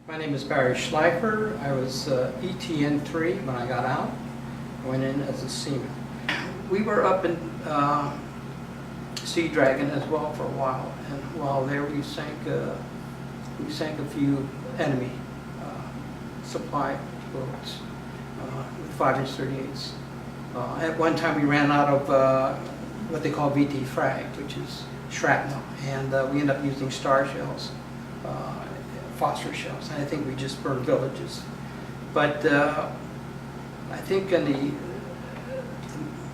My name is Barry Schleifer. I was ETN 3 when I got out. Went in as a seaman. We were up in Sea Dragon as well for a while, and while there we sank a few enemy supply boats with 5-inch 38s. At one time we ran out of what they call VT frag, which is shrapnel, and we ended up using star shells. Phosphorus shells, and I think we just burned villages. But I think in the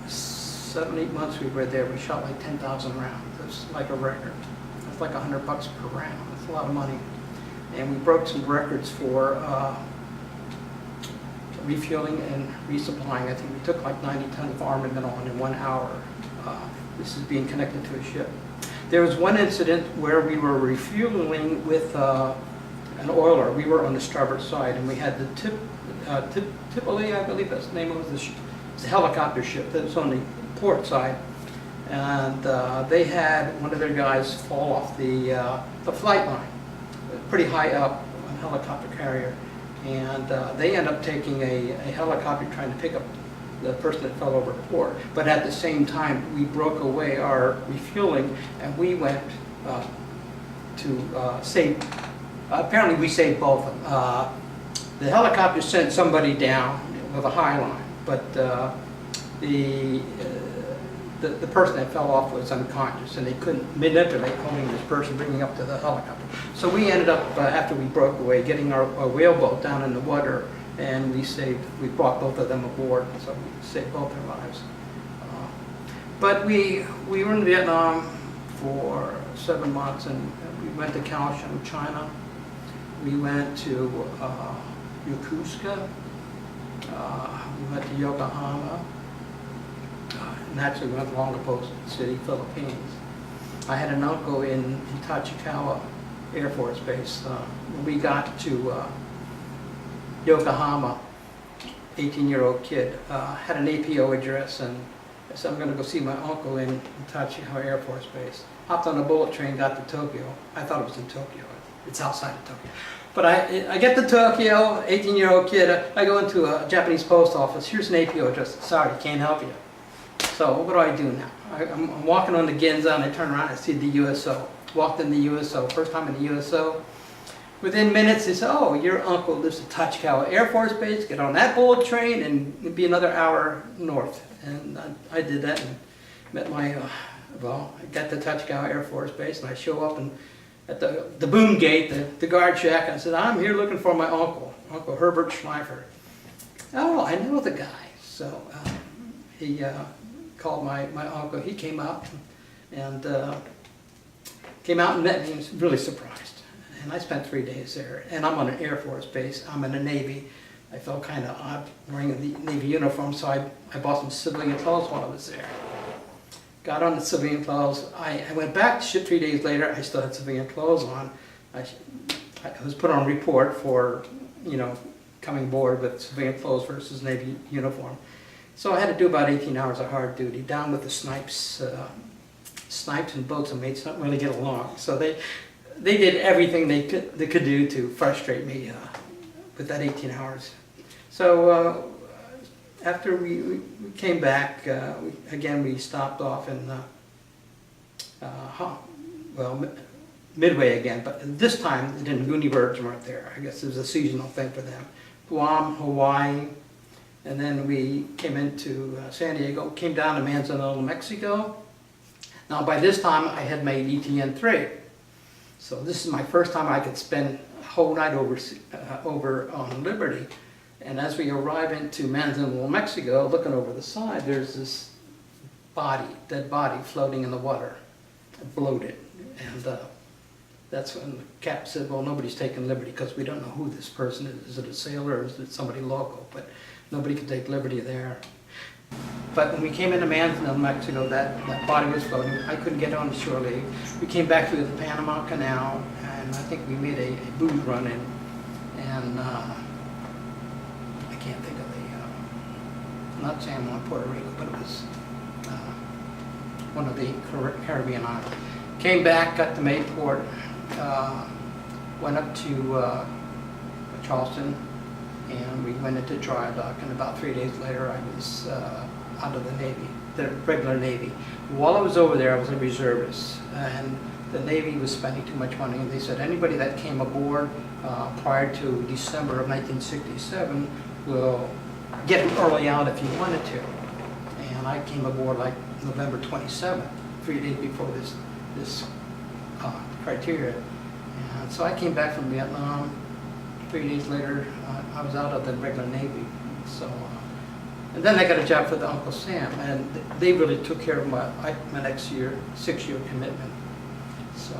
7-8 months we were there, we shot like 10,000 rounds. It's like a record. It's like $100 per round. It's a lot of money. And we broke some records for refueling and resupplying. I think we took like 90 tons of armament on in 1 hour. This is being connected to a ship. There was one incident where we were refueling with an oiler. We were on the starboard side, and we had the Tripoli, I believe that's the name of it. It's a helicopter ship that was on the port side, and they had one of their guys fall off the flight line, pretty high up, a helicopter carrier, and they end up taking a helicopter trying to pick up the person that fell overboard. But at the same time, we broke away our refueling, and we went to save. Apparently we saved both of them. The helicopter sent somebody down with a high line, but the person that fell off was unconscious, and they couldn't manipulate holding this person, bringing up to the helicopter. So we ended up, after we broke away, getting our whaleboat down in the water, and we brought both of them aboard, so we saved both their lives. But we were in Vietnam for 7 months, and we went to Kaohsiung, China. We went to Yokosuka, we went to Yokohama, and actually we went to Longapo City, Philippines. I had an uncle in Tachikawa Air Force Base. When we got to Yokohama, 18-year-old kid, had an APO address, and I said, I'm going to go see my uncle in Tachikawa Air Force Base. Hopped on a bullet train, got to Tokyo. I thought it was in Tokyo. It's outside of Tokyo. But I get to Tokyo, 18-year-old kid, I go into a Japanese post office. Here's an APO address. Sorry, can't help you. So what do I do now? I'm walking on the Ginza, and I turn around and I see the USO. Walked in the USO, first time in the USO. Within minutes, they said, oh, your uncle lives at Tachikawa Air Force Base. Get on that bullet train and it'd be another hour north. And I did that and met my, I got to Tachikawa Air Force Base, and I show up and at the boom gate, the guard shack, and I said, I'm here looking for my uncle, Uncle Herbert Schleifer. Oh, I know the guy. So he called my uncle. He came out and met me. He was really surprised. And I spent 3 days there. And I'm on an Air Force base. I'm in the Navy. I felt kind of odd wearing the Navy uniform, so I bought some civilian clothes while I was there. Got on the civilian clothes. I went back to ship 3 days later. I still had civilian clothes on. I was put on report for, coming aboard with civilian clothes versus Navy uniform. So I had to do about 18 hours of hard duty, down with the snipes. Snipes and boats and mates don't really get along. So they did everything they could do to frustrate me with that 18 hours. So after we came back, we stopped off in, Midway again, but this time the Nguni birds weren't there. I guess it was a seasonal thing for them. Guam, Hawaii, and then we came into San Diego, came down to Manzanillo, Mexico. Now by this time I had made ETN 3. So this is my first time I could spend a whole night over on Liberty. And as we arrive into Manzanillo, Mexico, looking over the side, there's this dead body floating in the water, bloated. And that's when the cap said, well, nobody's taking Liberty because we don't know who this person is. Is it a sailor or is it somebody local? But nobody could take Liberty there. But when we came into Manzanillo, Mexico, that body was floating. I couldn't get on the shore leave. We came back through the Panama Canal, and I think we made a booze run in. And I can't think of not San Juan, Puerto Rico, but it was one of the Caribbean islands. Came back, got to Mayport, went up to Charleston, and we went into dry dock, and about 3 days later I was out of the Navy, the regular Navy. While I was over there, I was a reservist, and the Navy was spending too much money, and they said anybody that came aboard prior to December of 1967 will get early out if you wanted to. And I came aboard like November 27th, 3 days before this criteria. And so I came back from Vietnam. 3 days later, I was out of the regular Navy. So, and then I got a job for the Uncle Sam, and they really took care of my next year, 6-year commitment. So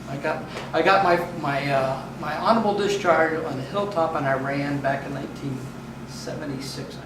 I got my honorable discharge on the Hilltop in Iran back in 1976.